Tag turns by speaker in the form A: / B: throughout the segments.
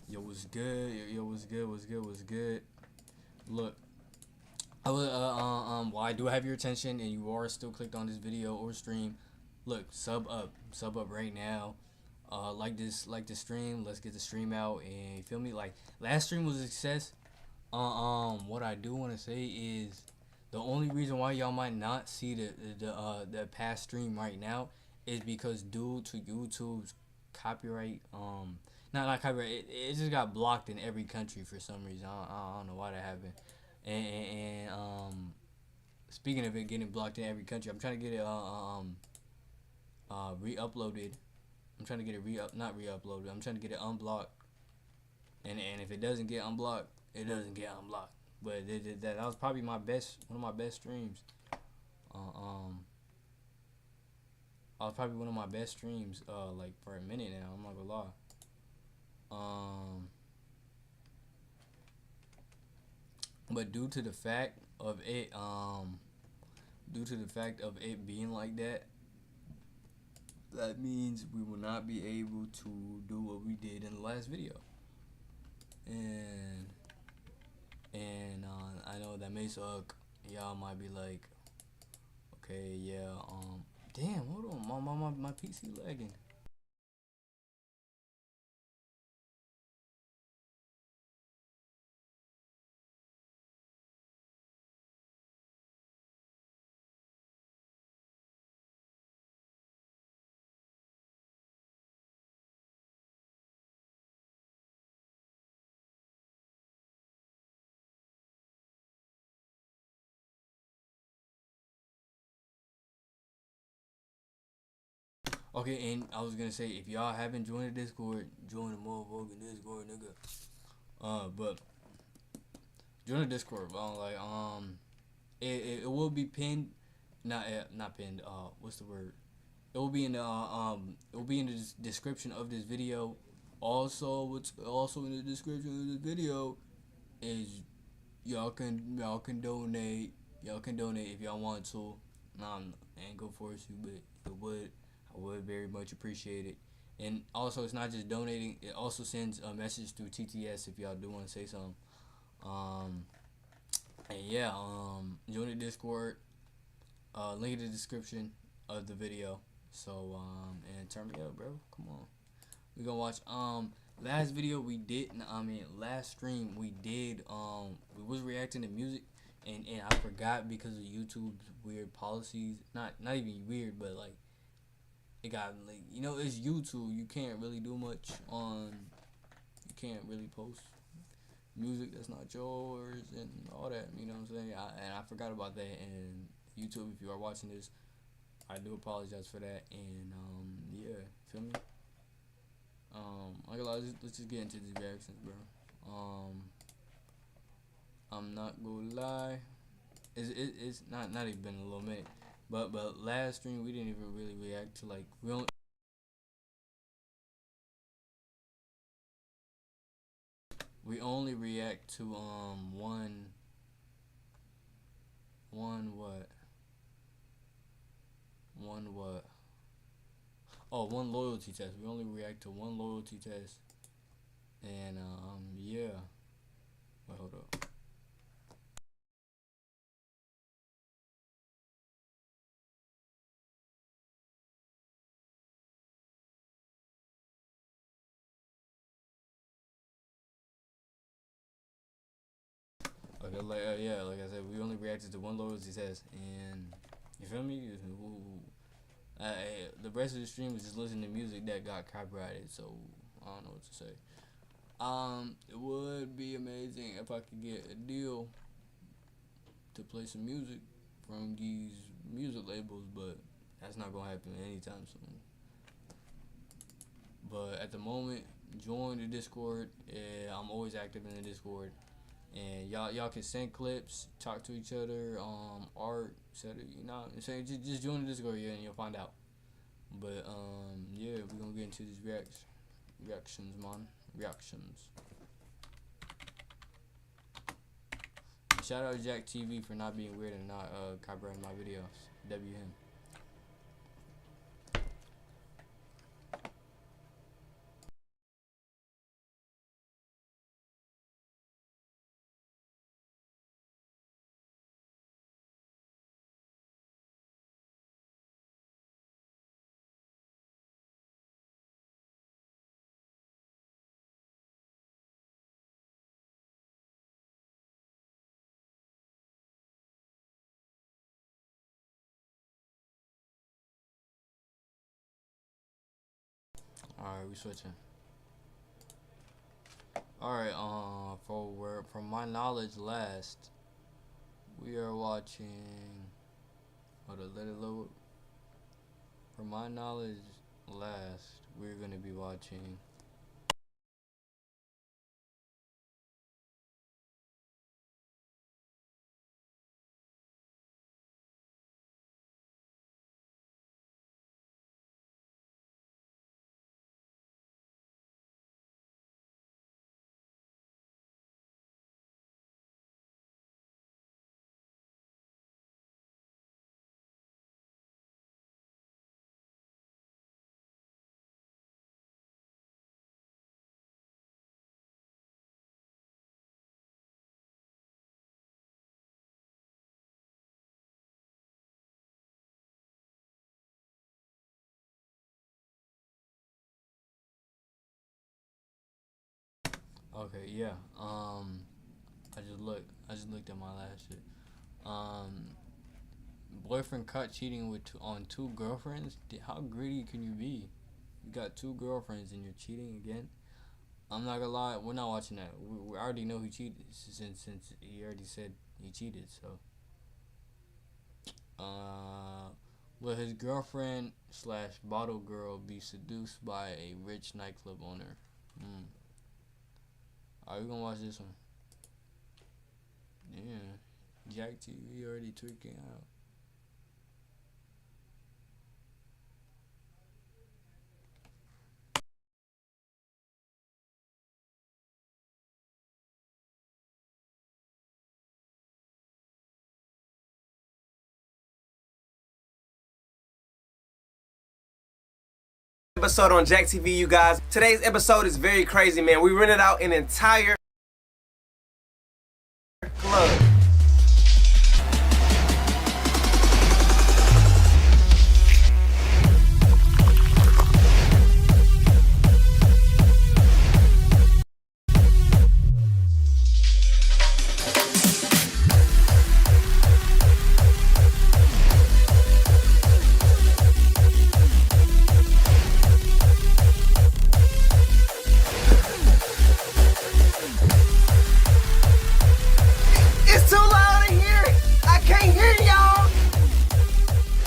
A: Yo, what's good? Yo, what's good? What's good? What's good? Look, I would, while I do have your attention and you are still clicked on this video or stream, look, sub up right now. Like the stream. Let's get the stream out and you feel me. Like last stream was a success. What I do want to say is the only reason why y'all might not see the past stream right now is because due to YouTube's copyright, not copyright, it just got blocked in every country for some reason. I don't know why that happened. And speaking of it getting blocked in every country, I'm trying to get it re-uploaded. I'm trying to get it not re-uploaded. I'm trying to get it unblocked. And if it doesn't get unblocked, it doesn't get unblocked. But that was probably one of my best streams. Uh, um, I was probably one of my best streams. Like for a minute now. I'm not gonna lie. Um, but due to the fact of it being like that, that means we will not be able to do what we did in the last video. And I know that may suck. Y'all might be like, okay, yeah, damn, hold on, my PC lagging. Okay, and I was gonna say, if y'all haven't joined the Discord, join the motherfucking Discord, nigga. But join the Discord, bro. Like, it will be pinned, not pinned. What's the word? It will be in the description of this video. Also, what's also in the description of this video is y'all can donate. Y'all can donate if y'all want to. I ain't gonna force you, but I would very much appreciate it. And also, it's not just donating. It also sends a message through TTS if y'all do want to say something. Um, and yeah, join the Discord. Link in the description of the video. So and turn me up, bro. Come on. We gonna watch last video we did. Last stream we did. We was reacting to music, and I forgot because of YouTube's weird policies. Not even weird, but like it got like it's YouTube. You can't really do much on. You can't really post music that's not yours and all that. You know what I'm saying? I forgot about that. And YouTube, if you are watching this, I do apologize for that. And yeah, feel me? Let's just get into these reactions, bro. I'm not gonna lie, it's not even been a little minute, but last stream we didn't even really react to like we only react to one what one loyalty test. We only react to one loyalty test, and yeah. Wait, hold up. Okay, yeah, like I said, we only reacted to one loyalty test, and you feel me? The rest of the stream was just listening to music that got copyrighted, so I don't know what to say. It would be amazing if I could get a deal to play some music from these music labels, but that's not gonna happen anytime soon. But at the moment, join the Discord. I'm always active in the Discord, and y'all can send clips, talk to each other, art, etc. You know, what I'm saying just join the Discord, yeah, and you'll find out. But yeah, we're gonna get into these reactions, man. Reactions. Shout out to Jack TV for not being weird and not copyrighting my videos. W him. Alright, we switching. Alright, from my knowledge last, we are watching. Hold on, let it load. From my knowledge last, we're gonna be watching. Okay, yeah. I just looked at my last shit. Boyfriend caught cheating on 2 girlfriends. How greedy can you be? You got 2 girlfriends and you're cheating again. I'm not gonna lie, we're not watching that. We already know he cheated since he already said he cheated. So, will his girlfriend / bottle girl be seduced by a rich nightclub owner? Alright, we gonna watch this one. Yeah, Jack TV already tweaking out.
B: Episode on Jack TV, you guys. Today's episode is very crazy, man. We rented out an entire club.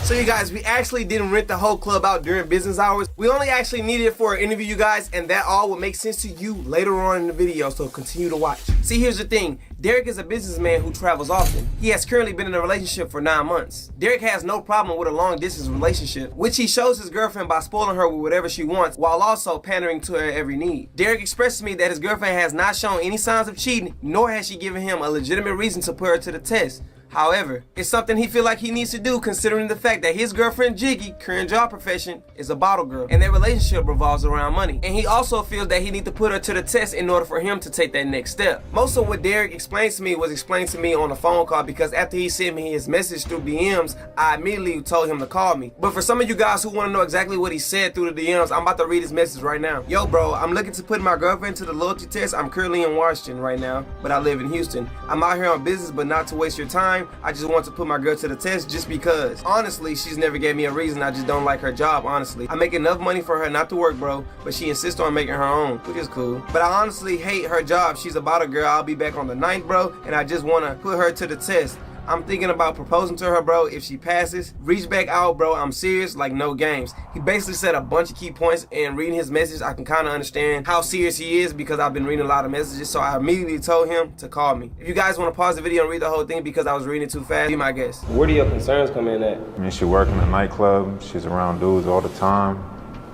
B: So you guys, we actually didn't rent the whole club out during business hours. We only actually needed it for an interview, you guys, and that all will make sense to you later on in the video, so continue to watch. See, here's the thing. Derek is a businessman who travels often. He has currently been in a relationship for 9 months. Derek has no problem with a long distance relationship, which he shows his girlfriend by spoiling her with whatever she wants, while also pandering to her every need. Derek expressed to me that his girlfriend has not shown any signs of cheating, nor has she given him a legitimate reason to put her to the test. However, it's something he feel like he needs to do, considering the fact that his girlfriend Jiggy, current job profession, is a bottle girl, and their relationship revolves around money. And he also feels that he needs to put her to the test in order for him to take that next step. Most of what Derek explained to me was explained to me on a phone call, because after he sent me his message through DMs, I immediately told him to call me. But for some of you guys who want to know exactly what he said through the DMs, I'm about to read his message right now. Yo bro, I'm looking to put my girlfriend to the loyalty test. I'm currently in Washington right now, but I live in Houston. I'm out here on business, but not to waste your time. I just want to put my girl to the test just because. Honestly, she's never gave me a reason. I just don't like her job, honestly. I make enough money for her not to work, bro, but she insists on making her own, which is cool. But I honestly hate her job. She's a bottle girl. I'll be back on the 9th, bro, and I just want to put her to the test. I'm thinking about proposing to her, bro. If she passes, reach back out, bro. I'm serious, like no games. He basically said a bunch of key points, and reading his message, I can kind of understand how serious he is because I've been reading a lot of messages, so I immediately told him to call me. If you guys want to pause the video and read the whole thing because I was reading it too fast, be my guest. Where do your concerns come in at?
C: I mean, she works in a nightclub. She's around dudes all the time.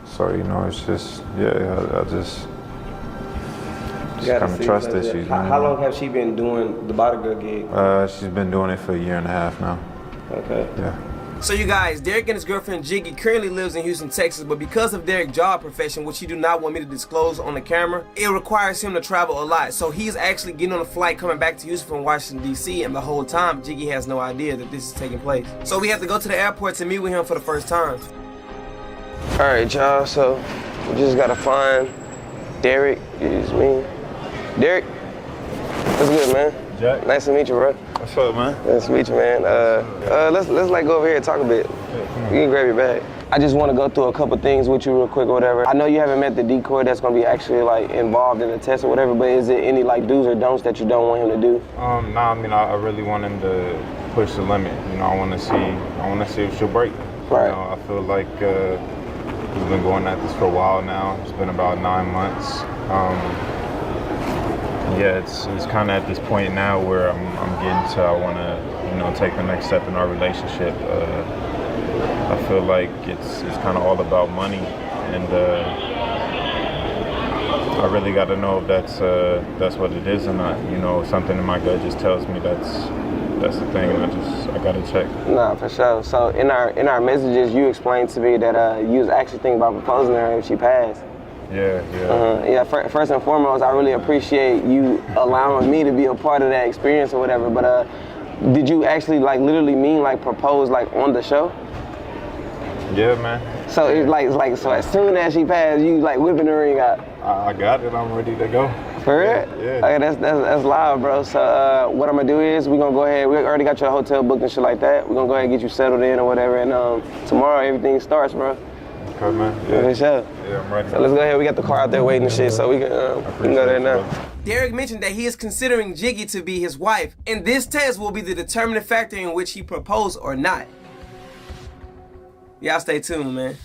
C: So, you know, it's just, yeah, I just kind of trust issues.
B: How long have she been doing the bottle girl gig?
C: She's been doing it for 1.5 years now.
B: Okay.
C: Yeah.
B: So you guys, Derek and his girlfriend Jiggy currently lives in Houston, Texas, but because of Derek's job profession, which he do not want me to disclose on the camera, it requires him to travel a lot. So he's actually getting on a flight coming back to Houston from Washington, D.C., and the whole time, Jiggy has no idea that this is taking place. So we have to go to the airport to meet with him for the first time. All right, y'all, so we just gotta find Derek. Excuse me. Derek, what's good, man?
C: Jack.
B: Nice to meet you, bro.
C: What's up, man?
B: Nice to meet you, man. Let's like go over here and talk a bit. You can grab your bag. I just want to go through a couple things with you real quick or whatever. I know you haven't met the decoy that's going to be actually like involved in the test or whatever, but is there any like do's or don'ts that you don't want him to do?
C: Nah, I mean, I really want him to push the limit. You know, I want to see if she'll break.
B: Right.
C: You know, I feel like we've been going at this for a while now. It's been about 9 months. Yeah, it's kind of at this point now where I'm getting to, I want to, you know, take the next step in our relationship. I feel like it's kind of all about money, and I really got to know if that's what it is or not. You know, something in my gut just tells me that's the thing, and I gotta check. Nah,
B: for sure. So in our messages, you explained to me that you was actually thinking about proposing to her if she passed.
C: Yeah.
B: First and foremost, I really appreciate you allowing me to be a part of that experience or whatever. But did you actually like literally mean like propose like on the show?
C: Yeah, man.
B: So it's like so as soon as she passed, you like whipping the ring out.
C: I got it. I'm ready to go.
B: For real?
C: Yeah.
B: Okay, that's live, bro. So what I'm gonna do is we're gonna go ahead. We already got your hotel booked and shit like that. We're gonna go ahead and get you settled in or whatever, and tomorrow everything starts, bro.
C: Okay, man. Yeah. Yeah, I'm ready.
B: So let's go ahead. We got the car out there waiting and shit, so we can go there now. Derek mentioned that he is considering Jiggy to be his wife, and this test will be the determining factor in which he proposed or not. Y'all stay tuned, man.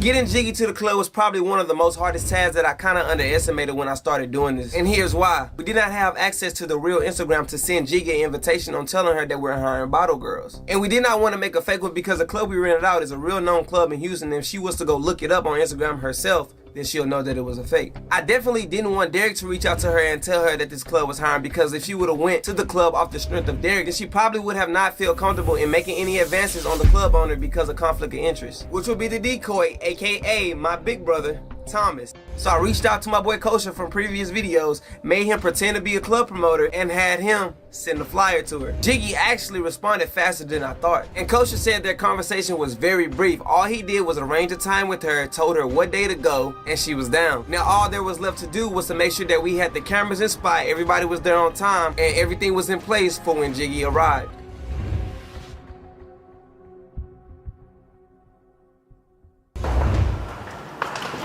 B: Getting Jiggy to the club was probably one of the most hardest tasks that I kind of underestimated when I started doing this. And here's why. We did not have access to the real Instagram to send Jiggy an invitation on telling her that we're hiring bottle girls. And we did not want to make a fake one because the club we rented out is a real known club in Houston, and if she was to go look it up on Instagram herself, then she'll know that it was a fake. I definitely didn't want Derek to reach out to her and tell her that this club was hiring, because if she would have went to the club off the strength of Derek, then she probably would have not felt comfortable in making any advances on the club owner because of conflict of interest, which would be the decoy, aka my big brother, Thomas. So I reached out to my boy Kosher from previous videos, made him pretend to be a club promoter, and had him send a flyer to her. Jiggy actually responded faster than I thought, and Kosher said their conversation was very brief. All he did was arrange a time with her, told her what day to go, and she was down. Now all there was left to do was to make sure that we had the cameras in spot, everybody was there on time, and everything was in place for when Jiggy arrived.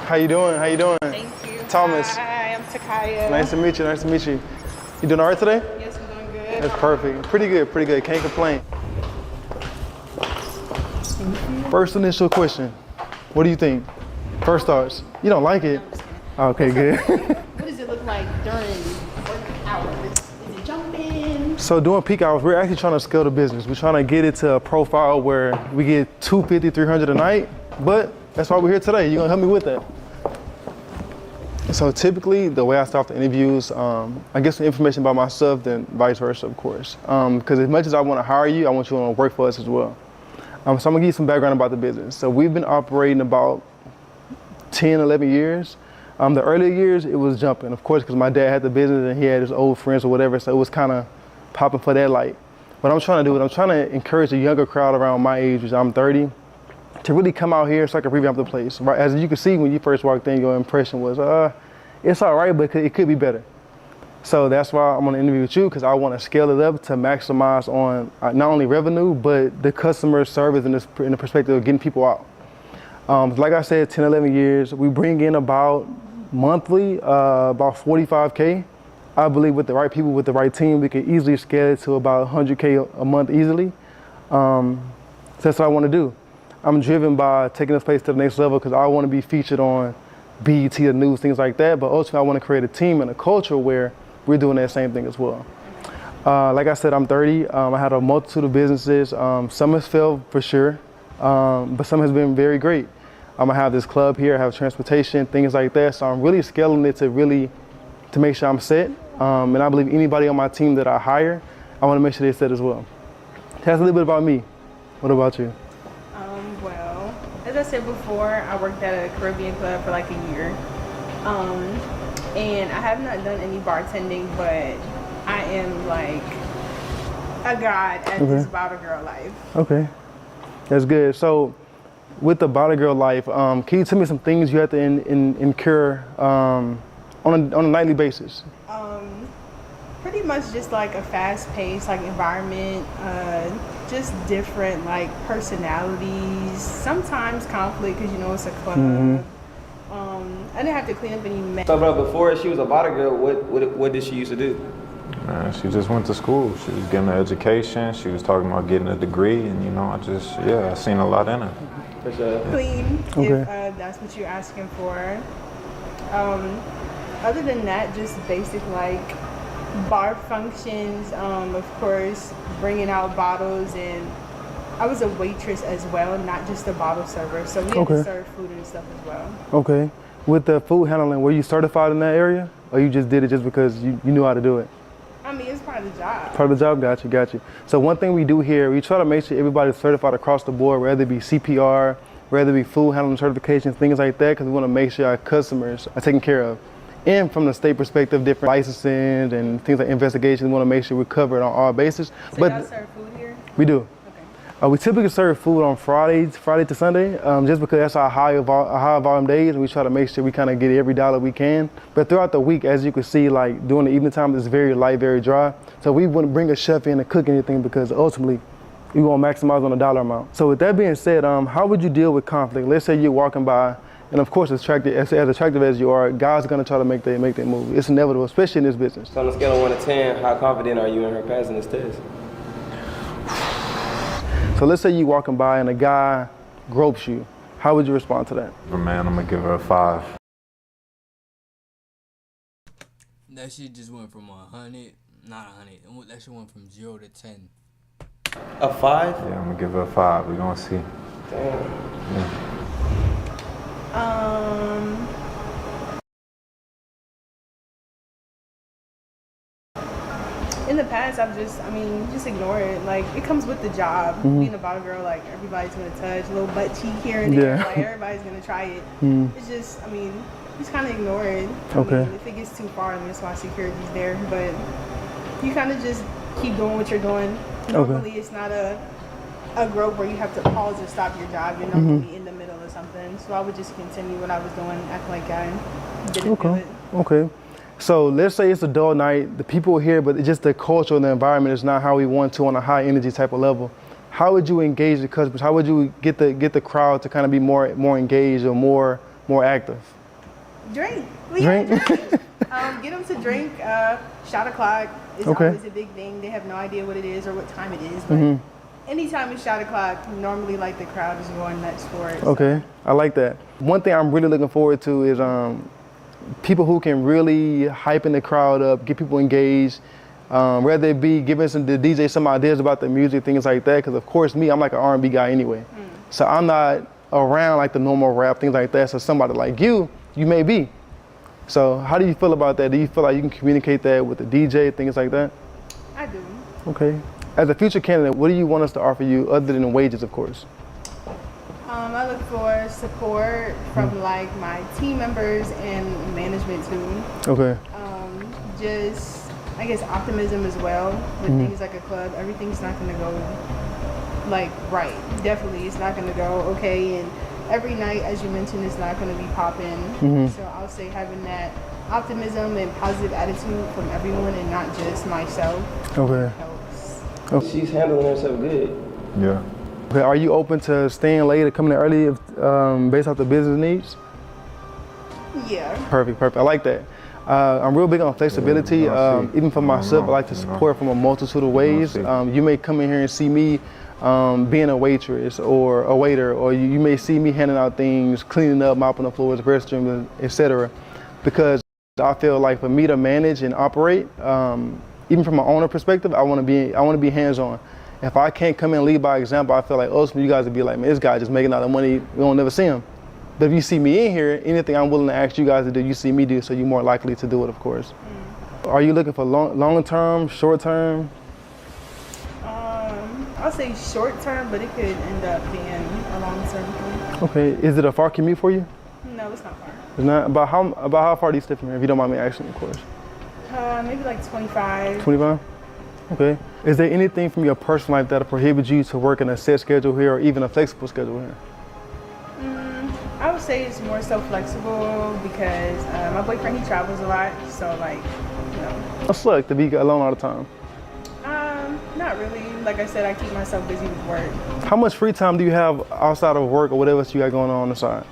D: How you doing? How you doing?
E: Thank you.
D: Thomas.
E: Hi, I'm Takaya.
D: Nice to meet you. Nice to meet you. You doing all right today?
E: Yes, I'm doing good.
D: That's perfect. Pretty good. Pretty good. Can't complain. First initial question. What do you think? First thoughts. You don't like it? Okay, good.
E: What does it look like during work hours? Is it jumping?
D: So during peak hours, we're actually trying to scale the business. We're trying to get it to a profile where we get 250, 300 a night, but that's why we're here today. You're gonna help me with that. So typically, the way I start the interviews, I get some information about myself, then vice versa, of course. Because as much as I want to hire you, I want you to work for us as well. So I'm gonna give you some background about the business. So we've been operating about 10, 11 years. The earlier years, it was jumping, of course, because my dad had the business and he had his old friends or whatever, so it was kind of popping for that light. What I'm trying to do is I'm trying to encourage a younger crowd around my age, which I'm 30, to really come out here so I can revamp the place. Right? As you can see, when you first walked in, your impression was, it's all right, but it could be better. So that's why I'm on the interview with you, because I want to scale it up to maximize on not only revenue, but the customer service in the perspective of getting people out. Like I said, 10, 11 years, we bring in about monthly, about 45K. I believe with the right people, with the right team, we can easily scale it to about 100K a month easily. So that's what I want to do. I'm driven by taking this place to the next level because I want to be featured on BET, the news, things like that. But ultimately, I want to create a team and a culture where we're doing that same thing as well. Like I said, I'm 30. I had a multitude of businesses. Some has failed for sure, but some has been very great. I have this club here, I have transportation, things like that. So I'm really scaling it to make sure I'm set. And I believe anybody on my team that I hire, I want to make sure they're set as well. That's a little bit about me. What about you?
E: Well, as I said before, I worked at a Caribbean club for like a year. And I have not done any bartending, but I am like a god at this bottle girl life. Okay,
D: that's good. So with the bottle girl life, can you tell me some things you have to incur on a nightly basis?
E: Pretty much just like a fast-paced like environment, just different like personalities. Sometimes conflict because you know it's a club. I didn't have to clean up any mess.
B: So, bro, before she was a bottle girl, what did she used to do?
C: She just went to school. She was getting an education. She was talking about getting a degree, and you know, I seen a lot in her.
B: For sure.
E: Clean,
D: Okay.
E: if that's what you're asking for. Other than that, just basic like bar functions. Of course, bringing out bottles, and I was a waitress as well, not just a bottle server. So we had to serve food and stuff as well.
D: Okay. With the food handling, were you certified in that area, or you just did it just because you knew how to do it?
E: I mean, it's part of the job.
D: Part of the job, got you. So one thing we do here, we try to make sure everybody's certified across the board, whether it be CPR, whether it be food handling certifications, things like that, because we want to make sure our customers are taken care of. And from the state perspective, different licensing and things like investigations, we want to make sure we're covered on all bases.
E: So y'all serve food here?
D: We do.
E: Okay.
D: We typically serve food on Friday to Sunday, just because that's our high volume days, and we try to make sure we kind of get every dollar we can. But throughout the week, as you can see, like during the evening time, it's very light, very dry. So we wouldn't bring a chef in to cook anything because ultimately, we want to maximize on the dollar amount. So with that being said, how would you deal with conflict? Let's say you're walking by, and of course, as attractive as you are, guys are going to try to make their move. It's inevitable, especially in this business.
B: So on a scale of 1 to 10, how confident are you in her passing this test?
D: So let's say you're walking by and a guy gropes you. How would you respond to that?
C: Man, I'm gonna give her a 5.
A: That shit just went from 100, not 100. That shit went from 0 to 10.
B: A 5?
C: Yeah, I'm gonna give her a 5. We're gonna see.
B: Damn.
C: Yeah.
E: In the past, just ignore it. Like, it comes with the job. Being a bottle girl, like, everybody's gonna touch a little butt cheek here and there. Like, everybody's gonna try it. It's just, just kind of ignore it. If it gets too far, then that's why security's there. But you kind of just keep doing what you're doing. Normally, it's not a grope where you have to pause or stop your job. You're normally in the middle of something. So I would just continue what I was doing, act like I didn't do it.
D: Okay. So let's say it's a dull night, the people are here, but it's just the culture and the environment is not how we want to on a high energy type of level. How would you engage the customers? How would you get the crowd to kind of be more engaged or more active?
E: Drink.
D: Drink?
E: Get them to drink. Shot o'clock is always a big thing. They have no idea what it is or what time it is, but anytime it's shot o'clock, normally like the crowd is going nuts for it.
D: Okay, I like that. One thing I'm really looking forward to is people who can really hype in the crowd up, get people engaged, whether it be giving the DJ some ideas about the music, things like that. Because of course, I'm like an R&B guy anyway, so I'm not around like the normal rap, things like that. So somebody like you may be. So how do you feel about that? Do you feel like you can communicate that with the DJ, things like that?
E: I do.
D: Okay. As a future candidate, what do you want us to offer you other than wages, of course?
E: I look for support from like my team members and management too.
D: Okay.
E: Just, I guess, optimism as well with things like a club. Everything's not going to go like right. Definitely, it's not going to go okay. And every night, as you mentioned, it's not going to be popping. So I'll say having that optimism and positive attitude from everyone and not just myself.
D: Okay.
E: Helps.
D: Okay.
B: She's handling herself good.
C: Yeah.
D: Okay, are you open to staying late or coming in early based off the business needs?
E: Yeah.
D: Perfect. I like that. I'm real big on flexibility. Even for myself, I like to support from a multitude of ways. You may come in here and see me being a waitress or a waiter, or you may see me handing out things, cleaning up, mopping the floors, restrooms, etc. Because I feel like for me to manage and operate, even from an owner perspective, I want to be hands-on. If I can't come in and lead by example, I feel like ultimately you guys would be like, man, this guy just making all the money, we don't never see him. But if you see me in here, anything I'm willing to ask you guys to do, you see me do, so you're more likely to do it, of course. Are you looking for long term, short term?
E: I'll say short term, but it could end up being a long term thing.
D: Okay, is it a far commute for you?
E: No, it's not far.
D: It's not. About how far do you stay from here, if you don't mind me asking, of course?
E: Maybe like 25.
D: 25? Okay. Is there anything from your personal life that prohibits you to work in a set schedule here or even a flexible schedule here?
E: I would say it's more so flexible because my boyfriend, he travels a lot. So like, no.
D: A slug to be alone all the time.
E: Not really. Like I said, I keep myself busy with work.
D: How much free time do you have outside of work or whatever else you got going on the side?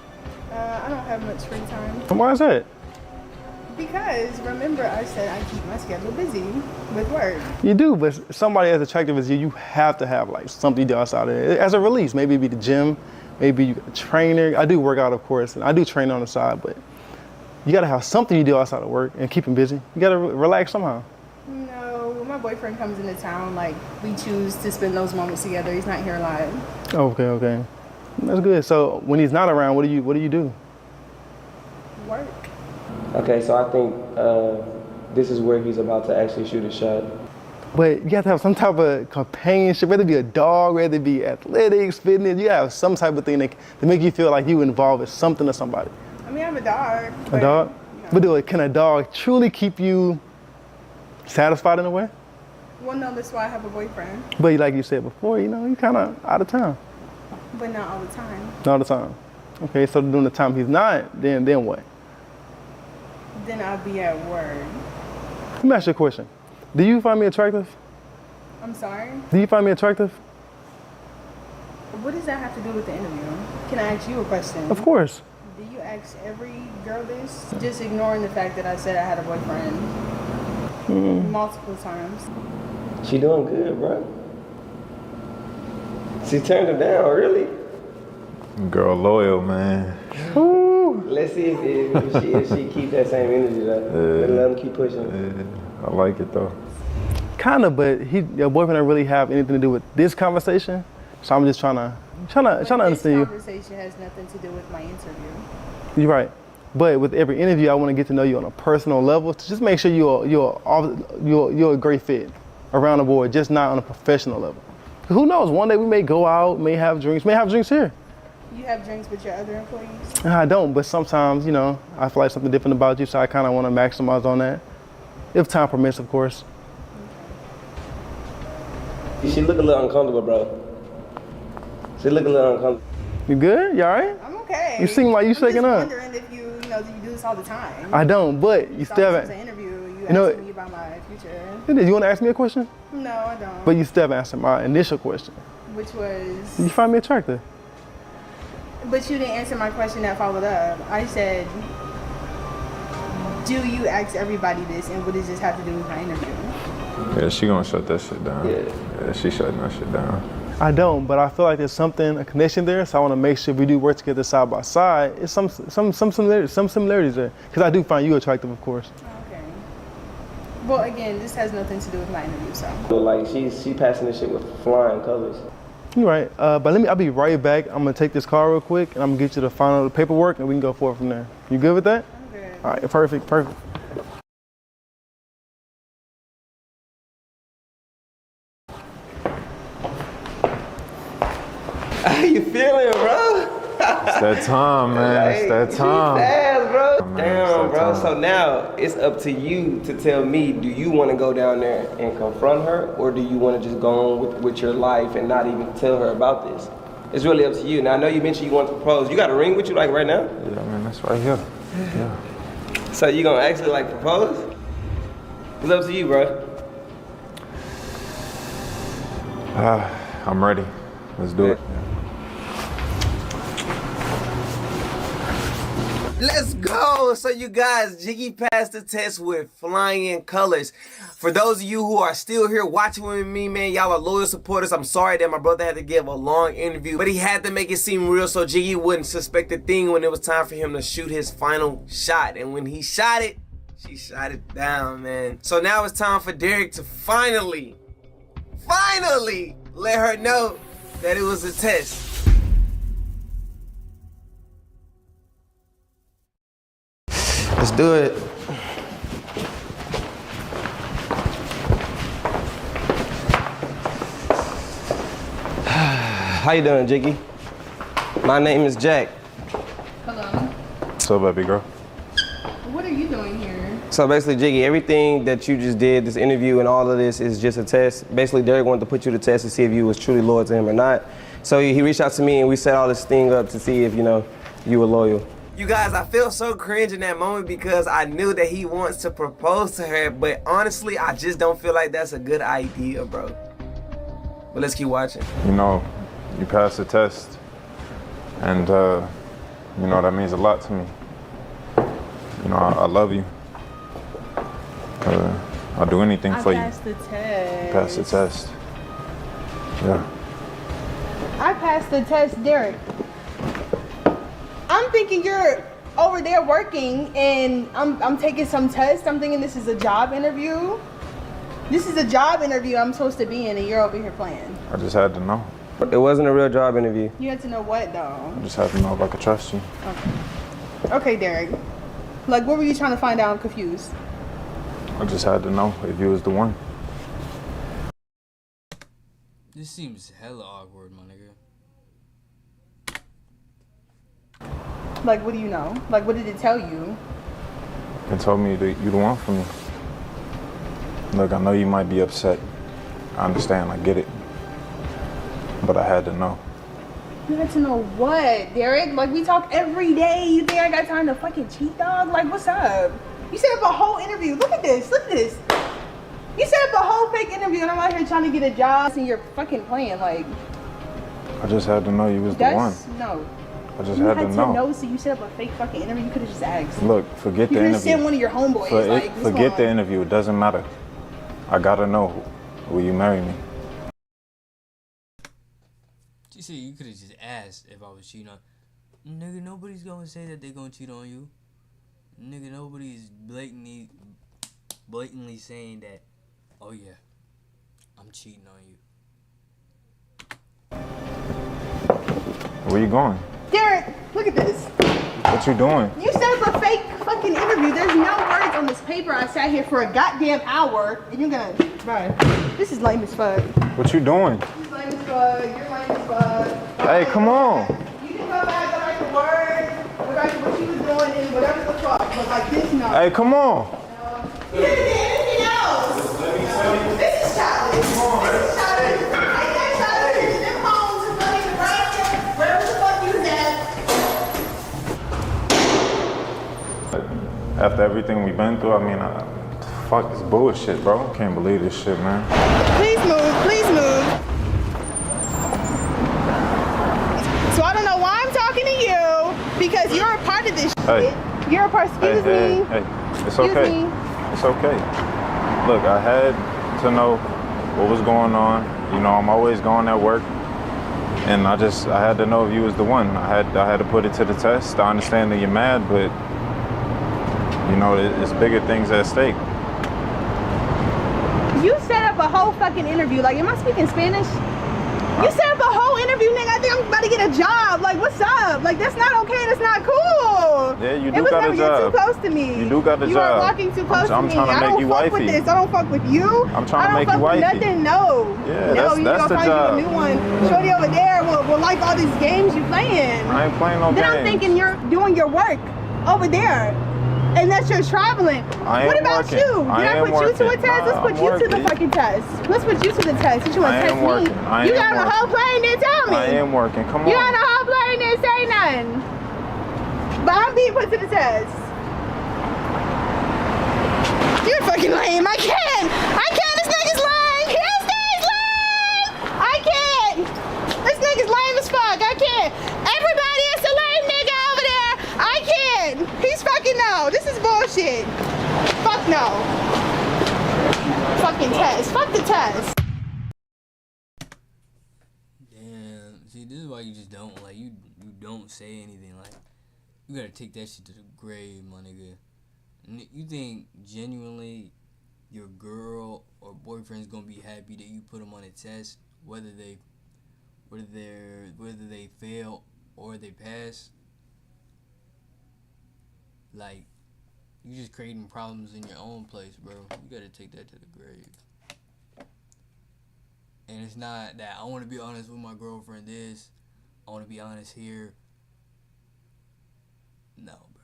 E: I don't have much free time.
D: And why is that?
E: Because remember I said I keep my schedule busy with work.
D: You do, but somebody as attractive as you have to have like something you do outside of it. As a release, maybe it be the gym, maybe you a trainer. I do work out, of course, and I do train on the side, but you gotta have something you do outside of work and keep them busy. You gotta relax somehow.
E: No, when my boyfriend comes into town, like we choose to spend those moments together. He's not here a lot.
D: Okay. That's good. So when he's not around, what do you do?
E: Work.
B: Okay, so I think this is where he's about to actually shoot a shot.
D: But you have to have some type of companionship, whether it be a dog, whether it be athletics, fitness. You have some type of thing that make you feel like you involved with something or somebody.
E: I mean, I have a dog.
D: A dog?
E: You know.
D: But can a dog truly keep you satisfied in a way?
E: Well, no, that's why I have a boyfriend.
D: But like you said before, you kind of out of town.
E: But not all the time.
D: Not all the time. Okay, so during the time he's not, then what?
E: Then I'll be at work.
D: Let me ask you a question. Do you find me attractive?
E: I'm sorry?
D: Do you find me attractive?
E: What does that have to do with the interview? Can I ask you a question?
D: Of course.
E: Do you ask every girl this? Just ignoring the fact that I said I had a boyfriend multiple times.
B: She doing good, bro. She turned him down, really?
C: Girl loyal, man.
B: Let's see if she keep that same energy though. Let him keep pushing.
C: I like it though.
D: Kind of, but your boyfriend don't really have anything to do with this conversation. So I'm just trying to understand you.
E: This conversation has nothing to do with my interview.
D: You're right. But with every interview, I want to get to know you on a personal level to just make sure you're a great fit around the board, just not on a professional level. Who knows? One day we may go out, may have drinks here.
E: You have drinks with your other employees?
D: I don't, but sometimes, I feel like something different about you, so I kind of want to maximize on that. If time permits, of course.
B: She look a little uncomfortable, bro. She look a little uncomfortable.
D: You good? You all right?
E: I'm okay.
D: You seem like you shaking up.
E: I'm just wondering if you do this all the time.
D: I don't, but you still haven't.
E: An interview, you
D: know,
E: asking me about my future.
D: You want to ask me a question?
E: No, I don't.
D: But you still haven't answered my initial question.
E: Which was?
D: You find me attractive.
E: But you didn't answer my question that followed up. I said, do you ask everybody this, and what does this have to do with my interview?
C: Yeah, she gonna shut that shit down. Yeah, she shutting that shit down.
D: I don't, but I feel like there's a connection there, so I want to make sure we do work together side by side. It's some similarities there, because I do find you attractive, of course.
E: Okay. Well, again, this has nothing to do with my interview, so.
B: Like she passing this shit with flying colors.
D: You're right, but I'll be right back. I'm gonna take this call real quick, and I'm gonna get you the final paperwork, and we can go forward from there. You good with that?
E: I'm good.
D: All right, perfect.
B: How you feeling, bro?
C: It's that time, man. It's that time.
B: Fast, bro.
C: Man,
B: Damn,
C: it's
B: bro.
C: that time.
B: So now it's up to you to tell me, do you want to go down there and confront her, or do you want to just go on with your life and not even tell her about this? It's really up to you. Now, I know you mentioned you want to propose. You got a ring with you, like, right now?
C: Yeah, man, that's right here. Yeah.
B: So you gonna actually, like, propose? It's up to you, bro.
C: I'm ready. Let's do it.
B: Let's go! So you guys, Jiggy passed the test with flying colors. For those of you who are still here watching with me, man, y'all are loyal supporters. I'm sorry that my brother had to give a long interview, but he had to make it seem real so Jiggy wouldn't suspect a thing when it was time for him to shoot his final shot. And when he shot it, she shot it down, man. So now it's time for Derek to finally let her know that it was a test. Let's do it. How you doing, Jiggy? My name is Jack.
E: Hello.
C: What's up, baby girl?
E: What are you doing here?
B: So basically, Jiggy, everything that you just did, this interview and all of this is just a test. Basically, Derek wanted to put you to test to see if you was truly loyal to him or not. So he reached out to me and we set all this thing up to see if, you were loyal. You guys, I feel so cringe in that moment because I knew that he wants to propose to her, but honestly, I just don't feel like that's a good idea, bro. But let's keep watching.
C: You know, you passed the test, and you know, that means a lot to me. You know, I love you. I'll do anything for you.
E: I passed the test.
C: Pass the test. Yeah.
E: I passed the test, Derek. I'm thinking you're over there working and I'm taking some tests. I'm thinking this is a job interview. This is a job interview I'm supposed to be in and you're over here playing.
C: I just had to know.
B: It wasn't a real job interview.
E: You had to know what though?
C: I just had to know if I could trust you.
E: Okay. Okay, Derek. Like, what were you trying to find out? I'm confused.
C: I just had to know if you was the one.
A: This seems hella awkward, my nigga.
E: Like, what do you know? Like, what did it tell you?
C: It told me that you the one for me. Look, I know you might be upset. I understand, I get it. But I had to know.
E: You had to know what, Derek? Like, we talk every day. You think I got time to fucking cheat, dog? Like, what's up? You set up a whole interview. Look at this. Look at this. You set up a whole fake interview and I'm out here trying to get a job and you're fucking playing. Like,
C: I just had to know you was the one.
E: No.
C: I just
E: You
C: had
E: had
C: to
E: to
C: know.
E: know, so you set up a fake fucking interview. You could have just asked.
C: Look, forget
E: You
C: the
E: could have sent
C: interview.
E: one of your homeboys. What's
C: Forget the
E: going on?
C: interview. It doesn't matter. I gotta know. Will you marry me?
A: You see, you could have just asked if I was cheating on. Nigga, nobody's gonna say that they gonna cheat on you. Nigga, nobody's blatantly saying that, oh yeah, I'm cheating on you.
C: Where you going?
E: Derek, look at this.
C: What you doing?
E: You set up a fake fucking interview. There's no words on this paper. I sat here for a goddamn hour, and you're gonna, bro. This is lame as fuck.
C: What you doing?
E: This is lame as fuck. You're lame as fuck.
C: Hey, come on.
E: You can go back, go write the word, go write what you was doing, and whatever the fuck. But like this, no.
C: Hey, come on.
E: You didn't do anything else. This is childish. This is childish. I got childish. Them homes is not even right there. Wherever the fuck you was at.
C: After everything we've been through, I mean, fuck this bullshit, bro. Can't believe this shit, man.
E: Please move. Please move. So I don't know why I'm talking to you because you're a part of this shit.
C: Hey.
E: You're a part. Excuse me.
C: Hey, it's
E: Excuse
C: okay.
E: me.
C: It's okay. Look, I had to know what was going on. You know, I'm always going at work. And I had to know if you was the one. I had to put it to the test. I understand that you're mad, but you know, it's bigger things at stake.
E: You set up a whole fucking interview. Like, am I speaking Spanish? You set up a whole interview, nigga. I think I'm about to get a job. Like, what's up? Like, that's not okay. That's not cool.
C: Yeah, you do got a job.
E: You're too close to me.
C: You do got a job.
E: You are walking too close to me.
C: I'm trying to make you wifey.
E: I don't fuck with this. I don't fuck with you.
C: I'm trying to make you wifey.
E: I don't fuck with nothing. No.
C: Yeah,
E: no, you
C: that's
E: gonna
C: the
E: find
C: job.
E: you a new one. Shorty over there will like all these games you playing.
C: I ain't playing no
E: then
C: games.
E: I'm thinking you're doing your work over there. And that you're traveling. What about
C: working.
E: you? Did I put you to a test? Let's put you to the
C: working.
E: fucking test. Let's put you to the test. You want to test me? You got on a whole plane, didn't tell me.
C: I am working. Come on.
E: You on a whole plane, didn't say nothing. But I'm being put to the test. You're fucking lame. I can't. This nigga's lame. This nigga's lame. I can't. This nigga's lame as fuck. I can't. Everybody is a lame nigga over there. I can't. He's fucking no. This is bullshit. Fuck no. Fucking test. Fuck the test.
A: Damn. See, this is why you just don't, like, you don't say anything. Like, you gotta take that shit to the grave, my nigga. You think genuinely your girl or boyfriend's gonna be happy that you put them on a test, whether they fail or they pass? Like, you just creating problems in your own place, bro. You gotta take that to the grave. And it's not that I want to be honest with my girlfriend this, I want to be honest here. No, bro.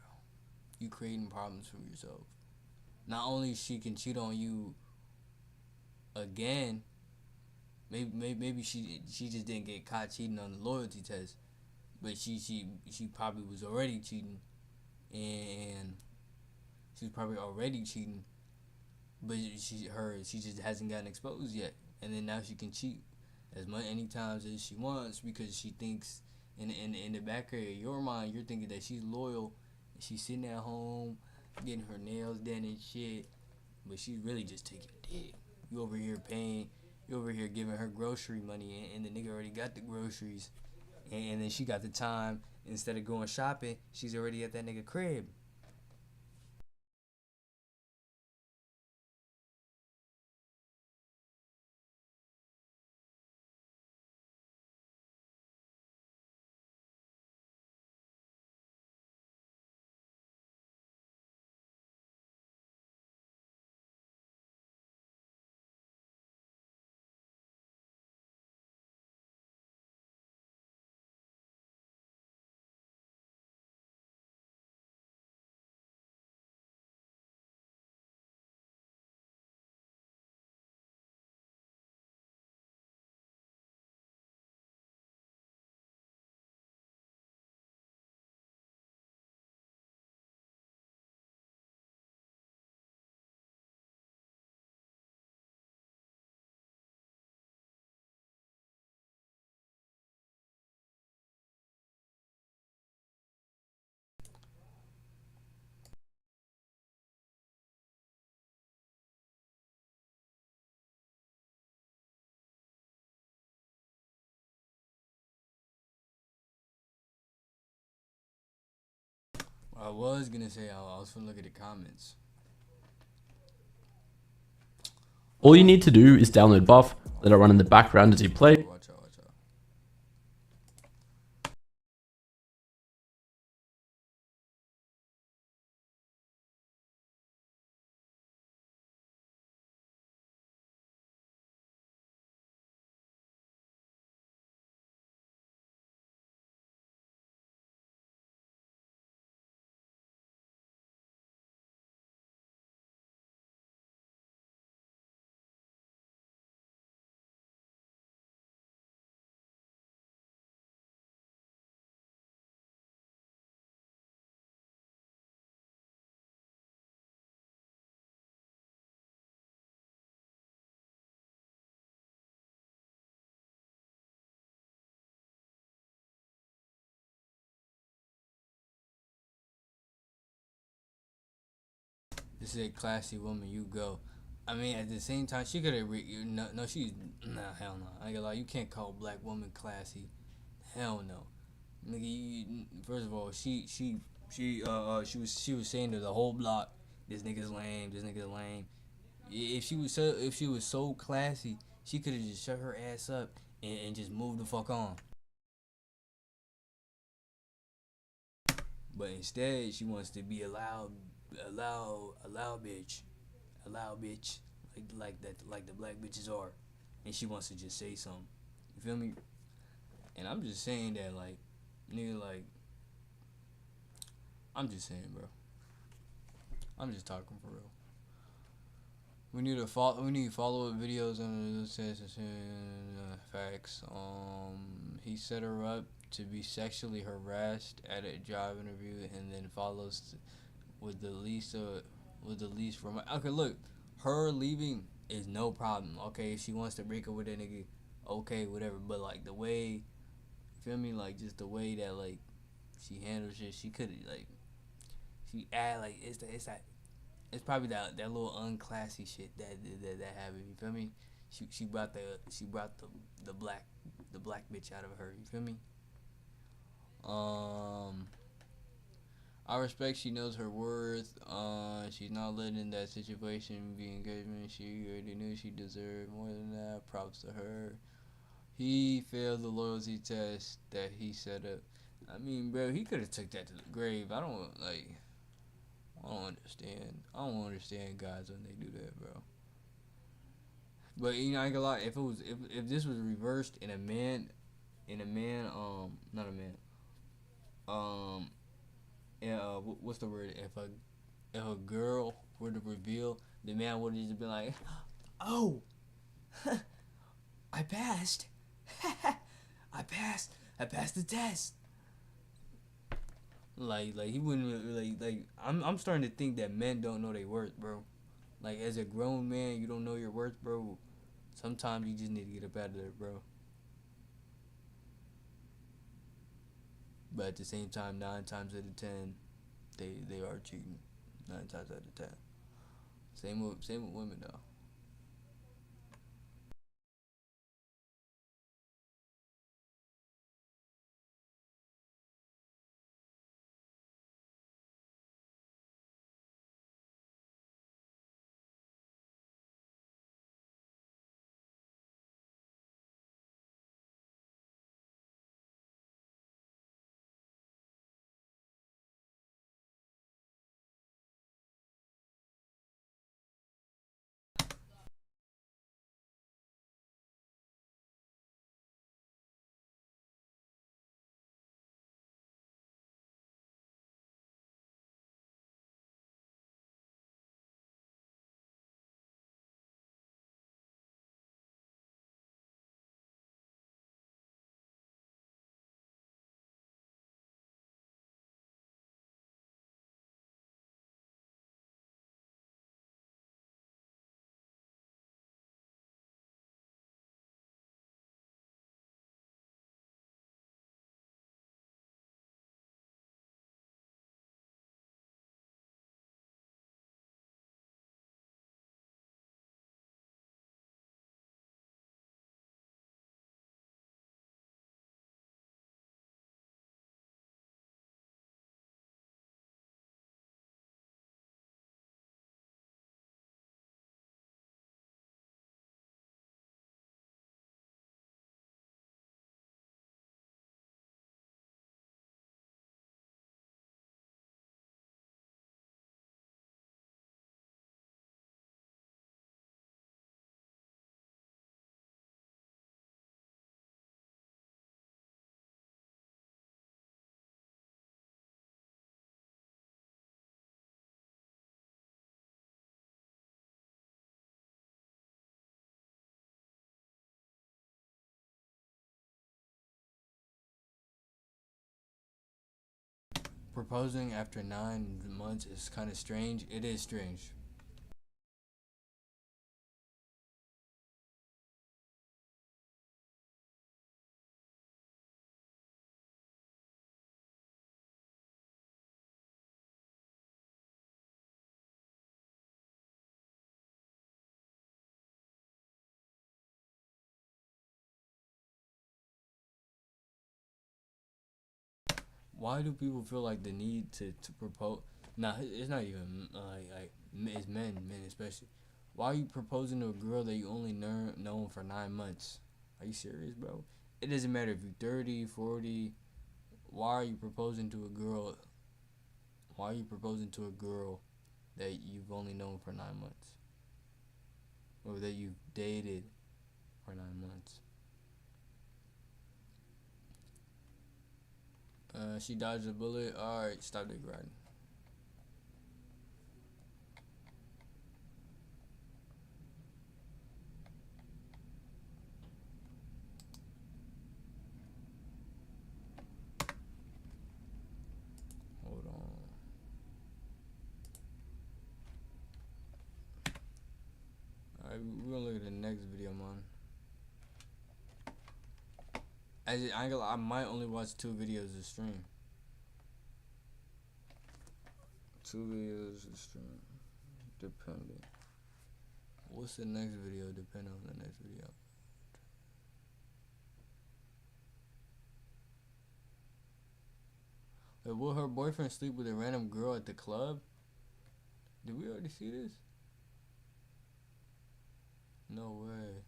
A: You creating problems for yourself. Not only she can cheat on you again, maybe she just didn't get caught cheating on the loyalty test, but she probably was already cheating and she's probably already cheating, but she just hasn't gotten exposed yet, and then now she can cheat as many times as she wants because she thinks in the back of your mind you're thinking that she's loyal, and she's sitting at home getting her nails done and shit, but she's really just taking dick. You over here paying, you over here giving her grocery money, and the nigga already got the groceries, and then she got the time. Instead of going shopping, she's already at that nigga crib. I was gonna say I was gonna look at the comments.
F: All you need to do is download Buff, let it run in the background as you play.
A: Watch out, watch out. This is a classy woman. You go. I mean, at the same time, she could have. No, she's hell no. I ain't gonna lie. You can't call a black woman classy. Hell no. Nigga, first of all, she was saying to the whole block, this nigga's lame. This nigga's lame. If she was so classy, she could have just shut her ass up and just moved the fuck on. But instead, she wants to be a loud bitch, like the black bitches are, and she wants to just say something. You feel me? And I'm just saying that, like, nigga, like, I'm just saying, bro. I'm just talking for real. We need follow up videos on the facts. He set her up to be sexually harassed at a job interview, and then follows with the least from. Okay, look, her leaving is no problem. Okay, if she wants to break up with that nigga, okay, whatever. But like the way, feel me, like just the way that like she handles shit, she could like she add like it's probably that little unclassy shit that happened. You feel me? She brought the black bitch out of her. You feel me? I respect she knows her worth. She's not letting that situation be engagement. She already knew she deserved more than that. Props to her. He failed the loyalty test that he set up. I mean, bro, he could have took that to the grave. I don't understand. I don't understand guys when they do that, bro. But you know, I ain't gonna lie. If this was reversed in a man, not a man, what's the word? If a girl were to reveal, the man would have just been like, "Oh, I passed, I passed the test." Like he wouldn't like. I'm starting to think that men don't know their worth, bro. Like as a grown man, you don't know your worth, bro. Sometimes you just need to get up out of there, bro. But at the same time, 9 times out of 10, they are cheating. 9 times out of 10. Same with women though. Proposing after 9 months is kind of strange. It is strange. Why do people feel like the need to propose? Nah, it's not even it's men especially. Why are you proposing to a girl that you only known for 9 months? Are you serious, bro? It doesn't matter if you're 30, 40. Why are you proposing to a girl? Why are you proposing to a girl that you've only known for 9 months, or that you've dated for 9 months? She dodged a bullet. All right, stop dick riding. Hold on. Alright, we're gonna look at the next video, man. I ain't gonna lie, I might only watch 2 videos a stream. 2 videos a stream, depending. What's the next video? Depending on the next video. Wait, will her boyfriend sleep with a random girl at the club? Did we already see this? No way.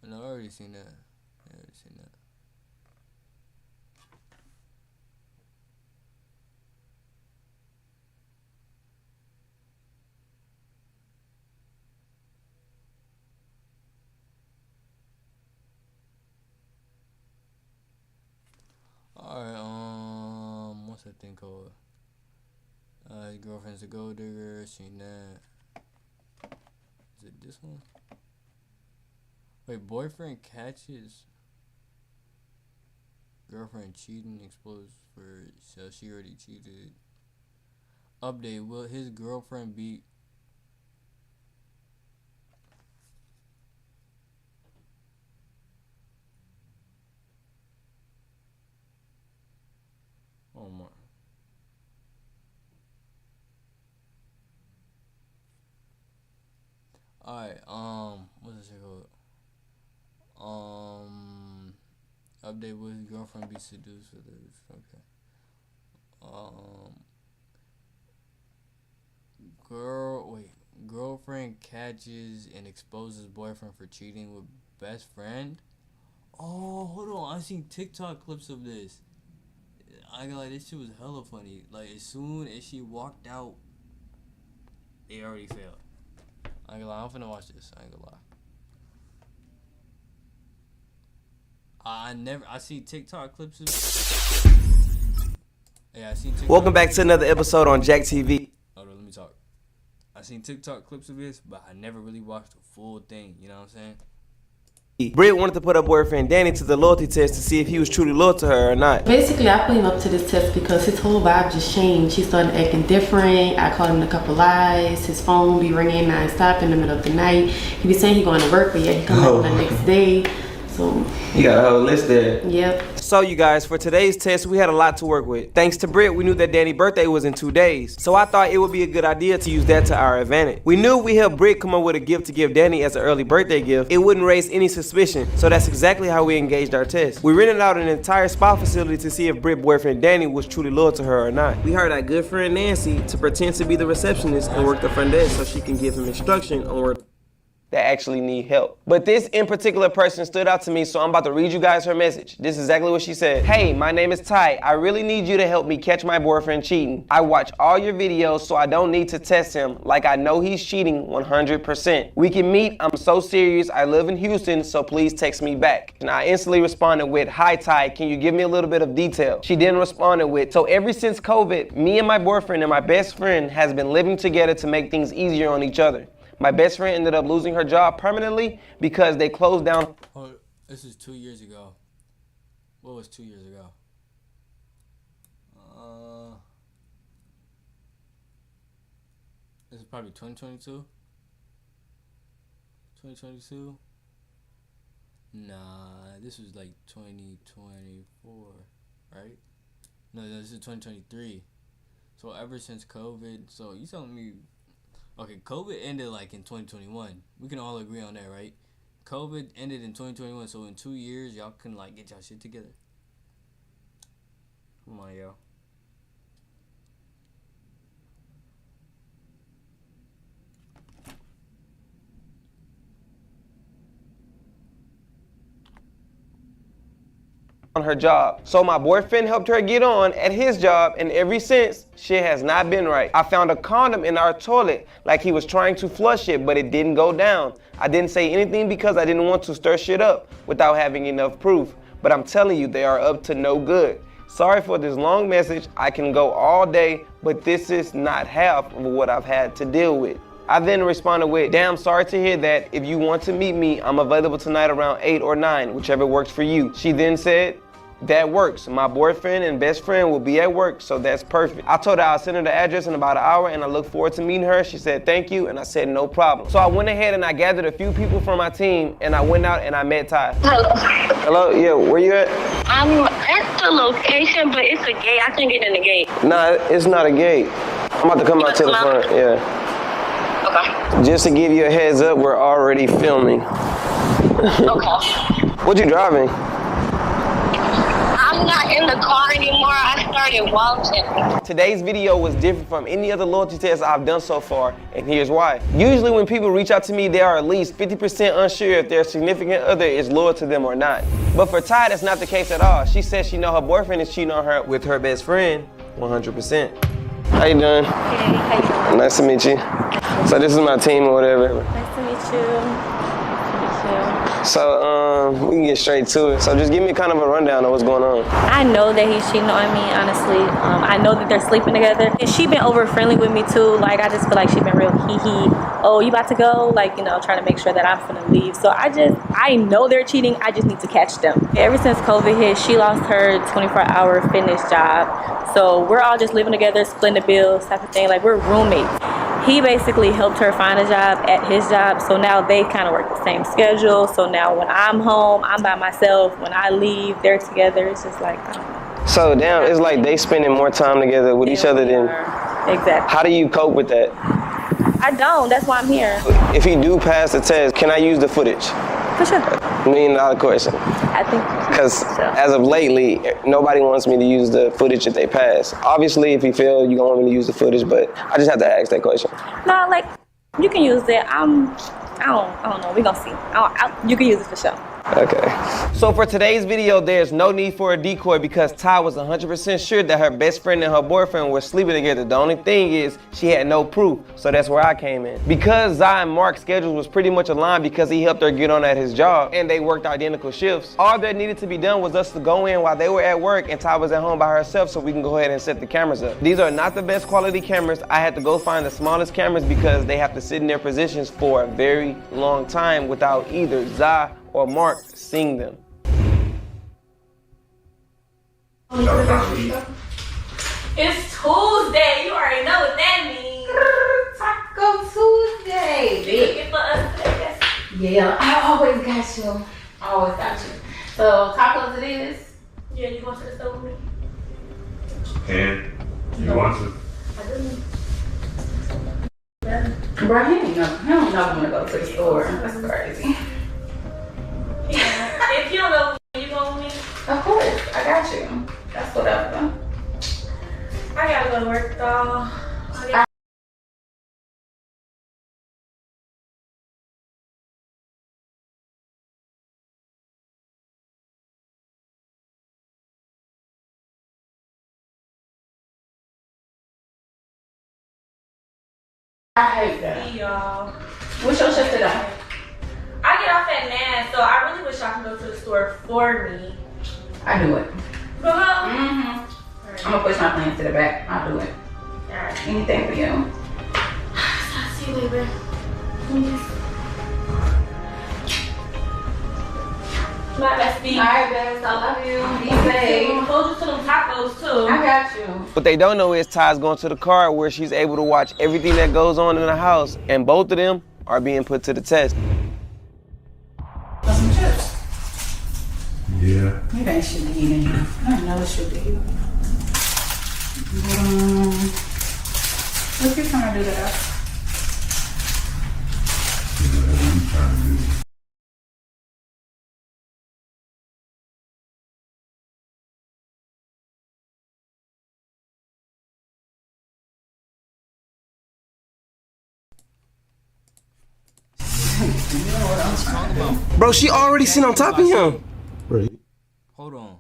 A: No, I already seen that. I already seen that. Alright, what's that thing called? His girlfriend's a gold digger, seen that. Is it this one? Wait, boyfriend catches girlfriend cheating exposed for so she already cheated. Update: will his girlfriend be? Oh my. Alright, what's this called? Update: will his girlfriend be seduced for this? Okay. Girlfriend catches and exposes boyfriend for cheating with best friend. Oh, hold on, I seen TikTok clips of this. I got like, this shit was hella funny. Like, as soon as she walked out, it already failed. I ain't gonna lie, I'm finna watch this. I ain't gonna lie. I see TikTok clips of it. Yeah, I seen TikTok.
B: Welcome back to another episode on Jack TV.
A: Hold on, let me talk. I seen TikTok clips of this, but I never really watched the full thing. You know what I'm saying?
B: Britt wanted to put her boyfriend Danny to the loyalty test to see if he was truly loyal to her or not.
G: Basically, I put him up to this test because his whole vibe just changed. He started acting different. I called him a couple lies. His phone be ringing non-stop in the middle of the night. He be saying he going to work, but yet he come back the next day. So
B: you got a whole list there.
G: Yep.
B: So you guys, for today's test, we had a lot to work with. Thanks to Britt, we knew that Danny's birthday was in 2 days. So I thought it would be a good idea to use that to our advantage. We knew if we helped Britt come up with a gift to give Danny as an early birthday gift, it wouldn't raise any suspicion. So that's exactly how we engaged our test. We rented out an entire spa facility to see if Britt's boyfriend Danny was truly loyal to her or not. We hired our good friend Nancy to pretend to be the receptionist and work the front desk so she can give him instruction on where that actually need help. But this in particular person stood out to me, so I'm about to read you guys her message. This is exactly what she said. Hey, my name is Ty. I really need you to help me catch my boyfriend cheating. I watch all your videos, so I don't need to test him, like I know he's cheating 100%. We can meet. I'm so serious. I live in Houston, so please text me back. And I instantly responded with, hi Ty, can you give me a little bit of detail? She then responded with, so ever since COVID, me and my boyfriend and my best friend has been living together to make things easier on each other. My best friend ended up losing her job permanently because they closed down.
A: Oh, this is 2 years ago. What was 2 years ago? This is probably 2022. 2022. Nah, this was like 2024, right? No, this is 2023. So ever since COVID, so you telling me? Okay, COVID ended like in 2021. We can all agree on that, right? COVID ended in 2021, so in 2 years, y'all can like get y'all shit together. Come on, yo.
B: On her job. So my boyfriend helped her get on at his job, and ever since, shit has not been right. I found a condom in our toilet, like he was trying to flush it, but it didn't go down. I didn't say anything because I didn't want to stir shit up without having enough proof. But I'm telling you, they are up to no good. Sorry for this long message. I can go all day, but this is not half of what I've had to deal with. I then responded with, damn, sorry to hear that. If you want to meet me, I'm available tonight around 8 or 9, whichever works for you. She then said, that works. My boyfriend and best friend will be at work, so that's perfect. I told her I'll send her the address in about an hour, and I look forward to meeting her. She said thank you, and I said no problem. So I went ahead and I gathered a few people from my team, and I went out and I met Ty.
H: Hello.
B: Hello, yeah, where you at?
H: I'm at the location, but it's a gate. I can't get in the gate.
B: Nah, it's not a gate. I'm about to come out to the front, yeah.
H: Okay.
B: Just to give you a heads up, we're already filming.
H: Okay.
B: What you driving?
H: I'm not in the car anymore. I started walking.
B: Today's video was different from any other loyalty test I've done so far, and here's why. Usually when people reach out to me, they are at least 50% unsure if their significant other is loyal to them or not. But for Ty, that's not the case at all. She says she know her boyfriend is cheating on her with her best friend 100%. How you doing?
I: Hey, how you doing?
B: Nice to meet you. So this is my team or whatever.
I: Nice to meet you. Nice to meet you.
B: So, we can get straight to it. So just give me kind of a rundown of what's going on.
I: I know that he's cheating on me, honestly. I know that they're sleeping together. And she been over friendly with me too. Like, I just feel like she been real hee-hee. Oh, you about to go? Like, you know, trying to make sure that I'm finna leave. So I know they're cheating. I just need to catch them. Ever since COVID hit, she lost her 24-hour fitness job. So we're all just living together, splitting the bills type of thing. Like, we're roommates. He basically helped her find a job at his job, so now they kind of work the same schedule. So now when I'm home, I'm by myself. When I leave, they're together. It's just like, I don't know.
B: So damn, it's like they spending more time together with each other than...
I: Exactly.
B: How do you cope with that?
I: I don't, that's why I'm here.
B: If he do pass the test, can I use the footage?
I: For sure.
B: $1 million question.
I: I think
B: Because as of lately, nobody wants me to use the footage if they pass. Obviously, if he fail, you don't want me to use the footage, but I just have to ask that question.
I: No, like, you can use it. I don't know. We gonna see. You can use it for sure.
B: Okay. So for today's video, there's no need for a decoy because Ty was 100% sure that her best friend and her boyfriend were sleeping together. The only thing is she had no proof, so that's where I came in. Because Zai and Mark's schedule was pretty much aligned because he helped her get on at his job and they worked identical shifts. All that needed to be done was us to go in while they were at work and Ty was at home by herself so we can go ahead and set the cameras up. These are not the best quality cameras. I had to go find the smallest cameras because they have to sit in their positions for a very long time without either Zai or Mark seeing them.
I: It's Tuesday. You already know what that means.
J: Taco Tuesday.
I: Big for us today.
J: Yeah, I always got you. Always got you. So tacos it is.
I: Yeah, you going to the store with me?
C: And you want to?
I: I do.
J: Bro, he don't know when to go to the store. That's crazy.
I: Yeah. If you don't know, you going with me?
J: Of course, I got you. That's whatever.
I: I gotta go to work, though.
J: I hate that.
I: See y'all.
J: What's your shift today?
I: I get off at 9, so I really wish I could go to the store for me.
J: I do it.
I: Go home?
J: Mm-hmm. I'm gonna push my plans to the back. I'll do it.
I: Alright.
J: Anything for you.
I: I'll see you later. My bestie.
J: Alright, best. I love you. Be safe.
I: I'm hold you to them tacos too.
J: I got you.
B: What they don't know is Ty's going to the car where she's able to watch everything that goes on in the house, and both of them are being put to the test.
J: Want some chips?
C: Yeah.
J: Maybe I should be eating here. I know it should be. What you trying to do to that?
B: Bro, she already sitting on top of him.
A: Right. Hold on.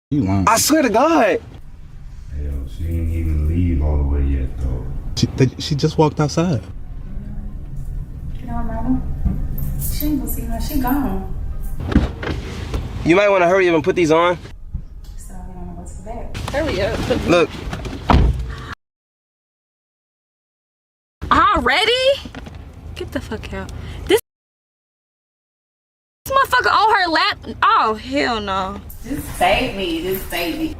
K: You lying.
B: I swear to God.
K: Hell, she ain't even leave all the way yet, though. She just walked outside.
J: You don't know. She ain't gonna see her. She gone.
B: You might want to hurry up and put these on.
J: So I don't know what's the back.
I: Hurry up.
B: Look.
I: Already? Get the fuck out. This motherfucker on her lap. Oh, hell no.
J: Just save me. Just save me.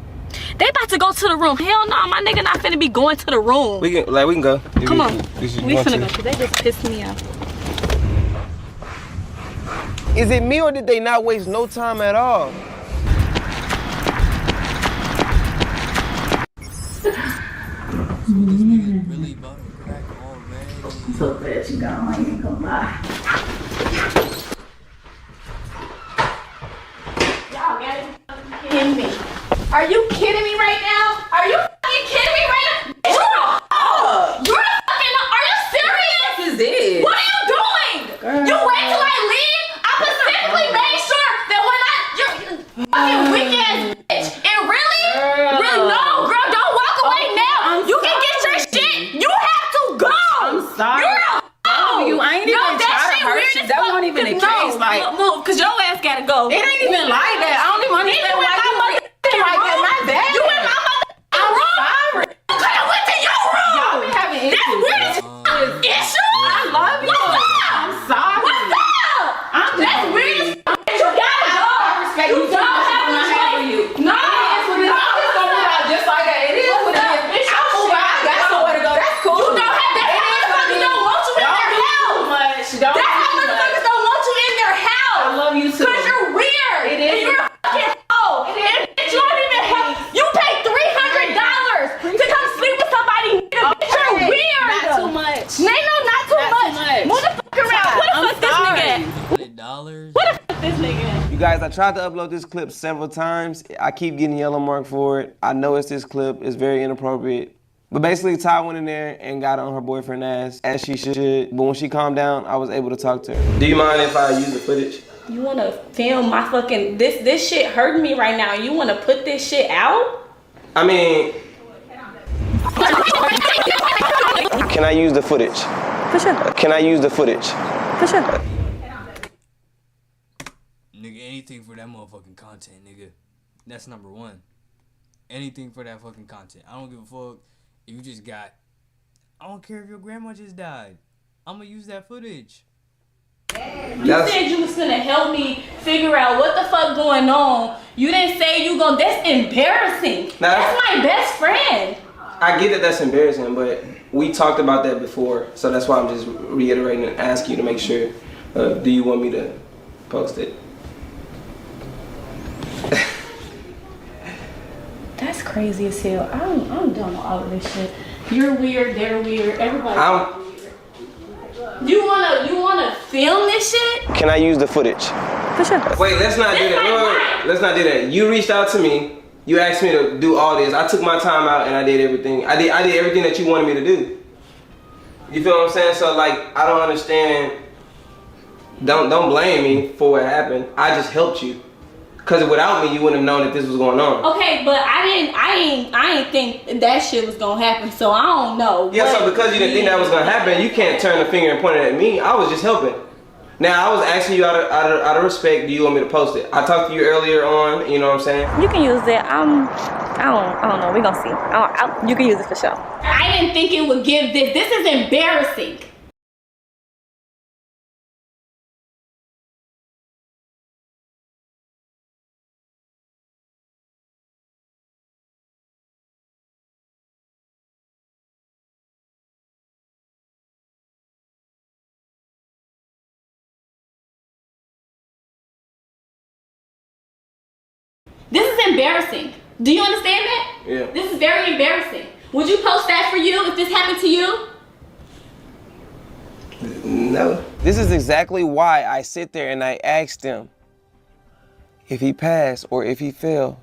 I: They about to go to the room. Hell no, my nigga not finna be going to the room.
B: We can go.
I: Come on. We finna go, cause they just pissed me off.
B: Is it me or did they not waste no time at all?
A: Really about to crack already.
J: I'm so glad you gone. I ain't gonna lie.
I: Y'all gotta be kidding me. Are you kidding me right now? Are you fucking kidding me right now? You're the fucking, are you serious?
J: What is this?
I: What are you doing?
J: Girl.
I: You wait till I leave? I specifically made sure that when you're fucking weak ass
J: ain't even like that. I don't even understand why you like that. My bad. You in my I'm sorry. You could have went to your room. Y'all be having issues. That's weird. Issue? I love you. I'm sorry. What's up? That's weird. You gotta go. I respect you. You don't have to have you. No. It is what it is. I'm just gonna move out just like that. It is what it is. I'll move out. I got somewhere to go. That's cool. You don't have that. Motherfuckers don't want you in their house. That's how motherfuckers don't want you in their house. I love you too. Cause you're weird. It is. And you're a fucking hoe. And bitch, you don't even have. You pay $300 to come sleep with somebody. Bitch, you're weird.
G: Not too much.
J: No, not too much. Move the fuck around. What the fuck this nigga at?
A: $100.
J: What the fuck this nigga at?
B: You guys, I tried to upload this clip several times. I keep getting yellow mark for it. I know it's this clip. It's very inappropriate. But basically, Ty went in there and got on her boyfriend's ass, as she should. But when she calmed down, I was able to talk to her. Do you mind if I use the footage?
I: You wanna film my fucking this shit hurting me right now? You wanna put this shit out?
B: I mean, can I use the footage?
I: For sure.
B: Can I use the footage?
I: For sure.
A: Nigga, anything for that motherfucking content, nigga. That's number one. Anything for that fucking content. I don't give a fuck if you just got. I don't care if your grandma just died. I'm gonna use that footage.
I: You said you was gonna help me figure out what the fuck going on. You didn't say you gonna. That's embarrassing. That's my best friend.
B: I get that that's embarrassing, but we talked about that before, so that's why I'm just reiterating and asking you to make sure. Do you want me to post it?
I: That's crazy as hell. I'm done with all of this shit. You're weird. They're weird. Everybody's weird. You wanna film this shit?
B: Can I use the footage?
I: For sure.
B: Wait, let's not do that. Wait. Let's not do that. You reached out to me. You asked me to do all this. I took my time out and I did everything. I did everything that you wanted me to do. You feel what I'm saying? So like, I don't understand. Don't blame me for what happened. I just helped you. Cause without me, you wouldn't have known that this was going on.
I: Okay, but I ain't think that shit was gonna happen, so I don't know.
B: Yeah, so because you didn't think that was gonna happen, you can't turn the finger and point it at me. I was just helping. Now I was asking you out of respect, do you want me to post it? I talked to you earlier on, you know what I'm saying?
I: You can use it. I don't know. We gonna see. You can use it for sure. I didn't think it would give this. This is embarrassing. This is embarrassing. Do you understand that?
B: Yeah.
I: This is very embarrassing. Would you post that for you if this happened to you?
B: No. This is exactly why I sit there and I asked him, if he passed or if he fell,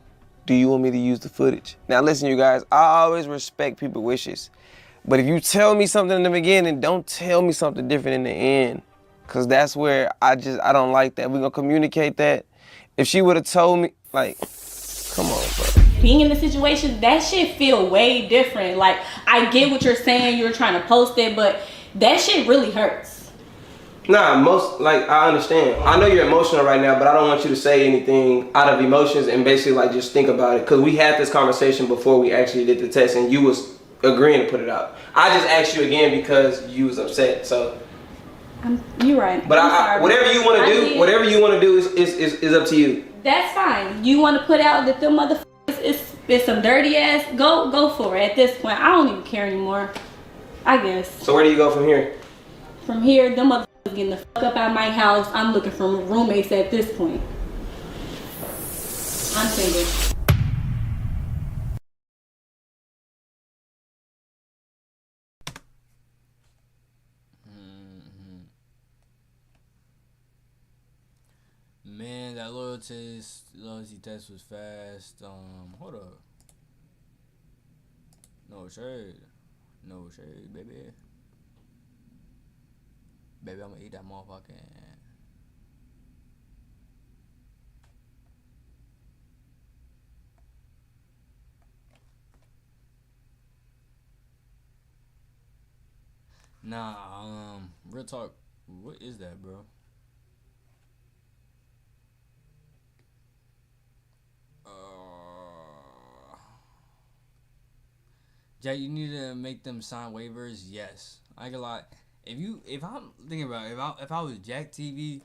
B: do you want me to use the footage? Now listen, you guys, I always respect people's wishes. But if you tell me something in the beginning, don't tell me something different in the end. Cause that's where I don't like that. We're gonna communicate that. If she would have told me, like, come on, bro.
I: Being in the situation, that shit feel way different. Like, I get what you're saying, you're trying to post it, but that shit really hurts.
B: Nah, I understand. I know you're emotional right now, but I don't want you to say anything out of emotions and basically like just think about it. Cause we had this conversation before we actually did the test and you was agreeing to put it out. I just asked you again because you was upset, so.
I: You're right.
B: But whatever you want to do is up to you.
I: That's fine. You want to put out that them motherfuckers is some dirty ass, go for it at this point. I don't even care anymore, I guess.
B: So where do you go from here?
I: From here, them motherfuckers getting the fuck up out of my house. I'm looking for roommates at this point. I'm single.
A: Man, that loyalty test was fast. Hold up. No shade, baby. Baby, I'm gonna eat that motherfucking. Nah, real talk. What is that, bro? Jack, you need to make them sign waivers. Yes, I get a lot. If I'm thinking about it, if I was Jack TV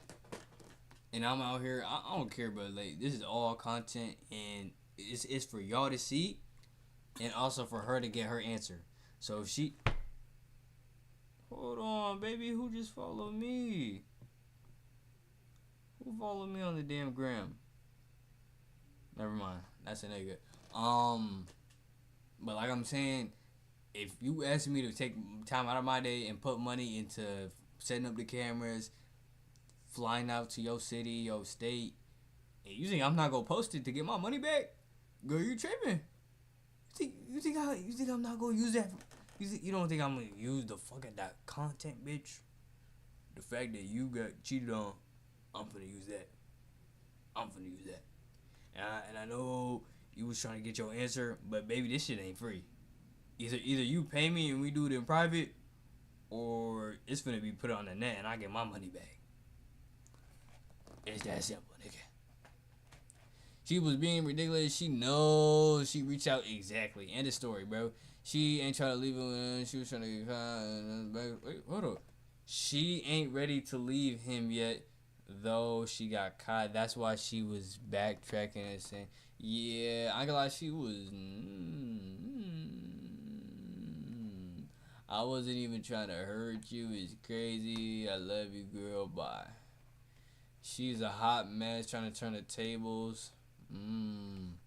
A: and I'm out here, I don't care, but like this is all content and it's for y'all to see, and also for her to get her answer. So if she, hold on, baby, who just followed me? Who followed me on the damn gram? Never mind, that's a nigga. But like I'm saying, if you ask me to take time out of my day and put money into setting up the cameras, flying out to your city, your state, and you think I'm not gonna post it to get my money back? Girl, you tripping? You think I'm not gonna use that? You don't think I'm gonna use the fucking that content, bitch? The fact that you got cheated on, I'm finna use that. And I know you was trying to get your answer, but baby, this shit ain't free. Either you pay me and we do it in private, or it's finna be put on the net and I get my money back. It's that simple, nigga. She was being ridiculous. She knows. She reached out exactly. End of story, bro. She ain't trying to leave him. She was trying to get caught. Wait, hold on. She ain't ready to leave him yet, though she got caught. That's why she was backtracking and saying, yeah, I ain't gonna lie, she was. I wasn't even trying to hurt you. It's crazy. I love you, girl. Bye. She's a hot mess trying to turn the tables. Come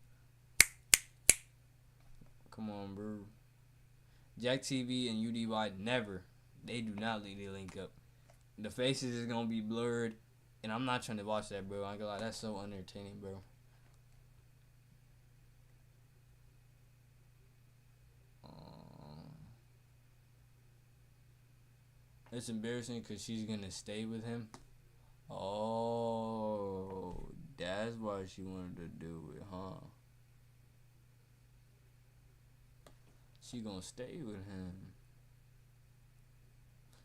A: on, bro. Jack TV and UDY never. They do not leave the link up. The faces is gonna be blurred, and I'm not trying to watch that, bro. I ain't gonna lie, that's so unentertaining, bro. It's embarrassing because she's gonna stay with him. Oh, that's why she wanted to do it, huh? She gonna stay with him.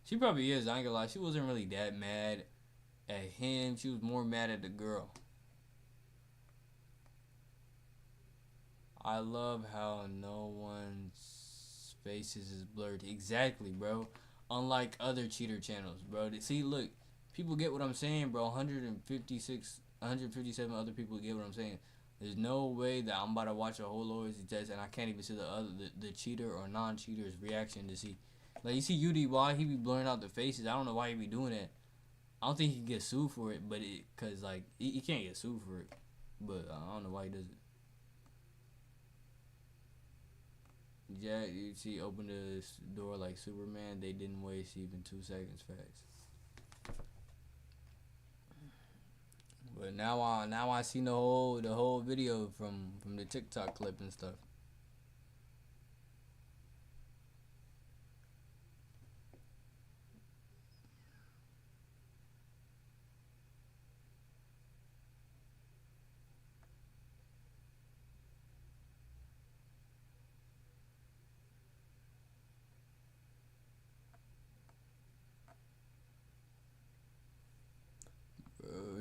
A: She probably is, I ain't gonna lie. She wasn't really that mad at him. She was more mad at the girl. I love how no one's faces is blurred. Exactly, bro. Unlike other cheater channels, bro. See, look. People get what I'm saying, bro. 157 other people get what I'm saying. There's no way that I'm about to watch a whole loyalty test and I can't even see the cheater or non-cheater's reaction to see. Like, you see UDY, he be blurring out the faces. I don't know why he be doing that. I don't think he can get sued for it, but cause like he can't get sued for it. But I don't know why he does it. Jack, you see, open the door like Superman. They didn't waste even 2 seconds. Facts. But now I seen the whole video from the TikTok clip and stuff.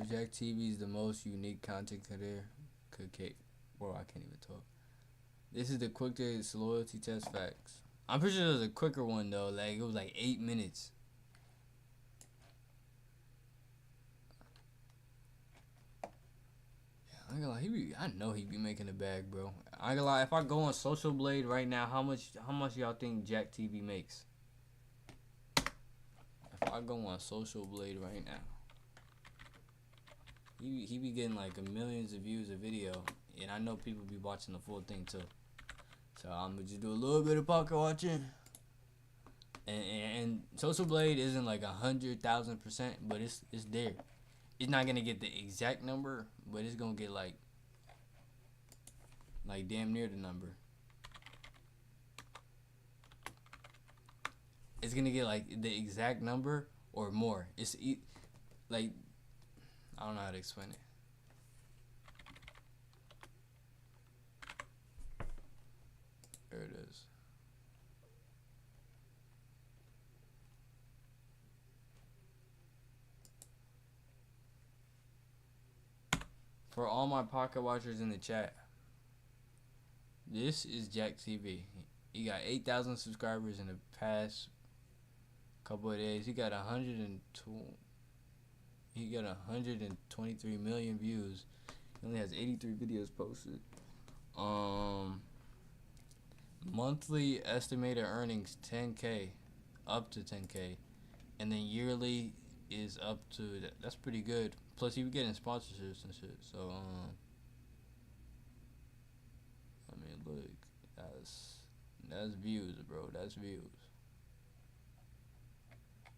A: Jack TV is the most unique content creator. Bro, I can't even talk. This is the quickest loyalty test. Facts. I'm pretty sure there's a quicker one though. Like it was like 8 minutes. Yeah, I ain't gonna lie. I know he be making a bag, bro. I ain't gonna lie. If I go on Social Blade right now, how much y'all think Jack TV makes? If I go on Social Blade right now. He be getting like millions of views a video, and I know people be watching the full thing too. So I'm gonna just do a little bit of pocket watching. And Social Blade isn't like 100,000%, but it's there. It's not gonna get the exact number, but it's gonna get like damn near the number. It's gonna get like the exact number or more. It's like. I don't know how to explain it. There it is. For all my pocket watchers in the chat, this is Jack TV. He got 8,000 subscribers in the past couple of days. He got 123 million views. He only has 83 videos posted. Monthly estimated earnings 10K, up to 10K, and then yearly is up to that's pretty good. Plus he be getting sponsorships and shit. So I mean, look, that's views, bro. That's views.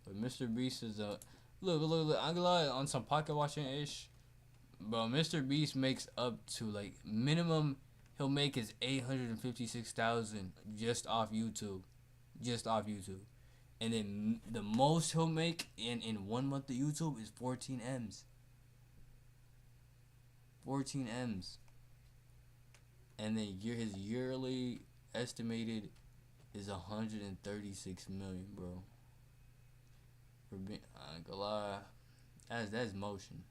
A: But Mr. Beast is look. I'm gonna lie, on some pocket watching ish, bro. Mr. Beast makes up to like minimum. He'll make his 856,000 just off YouTube, and then the most he'll make in 1 month of YouTube is 14 M's. 14 M's. And then his yearly estimated is 136 million, bro. I ain't gonna lie, that's motion,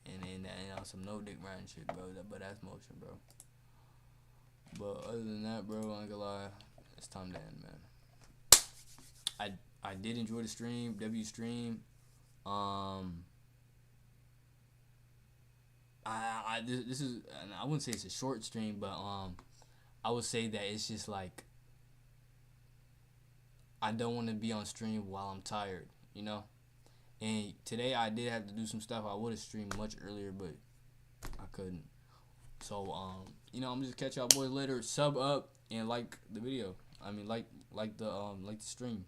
A: and on some no dick riding shit, bro. But that's motion, bro. But other than that, bro, I ain't gonna lie, it's time to end, man. I did enjoy the stream, stream. This is, I wouldn't say it's a short stream, but I would say that it's just like I don't want to be on stream while I'm tired, you know. And today I did have to do some stuff. I would have streamed much earlier, but I couldn't. So you know, I'm just catch y'all boys later. Sub up and like the video. I mean, like the stream.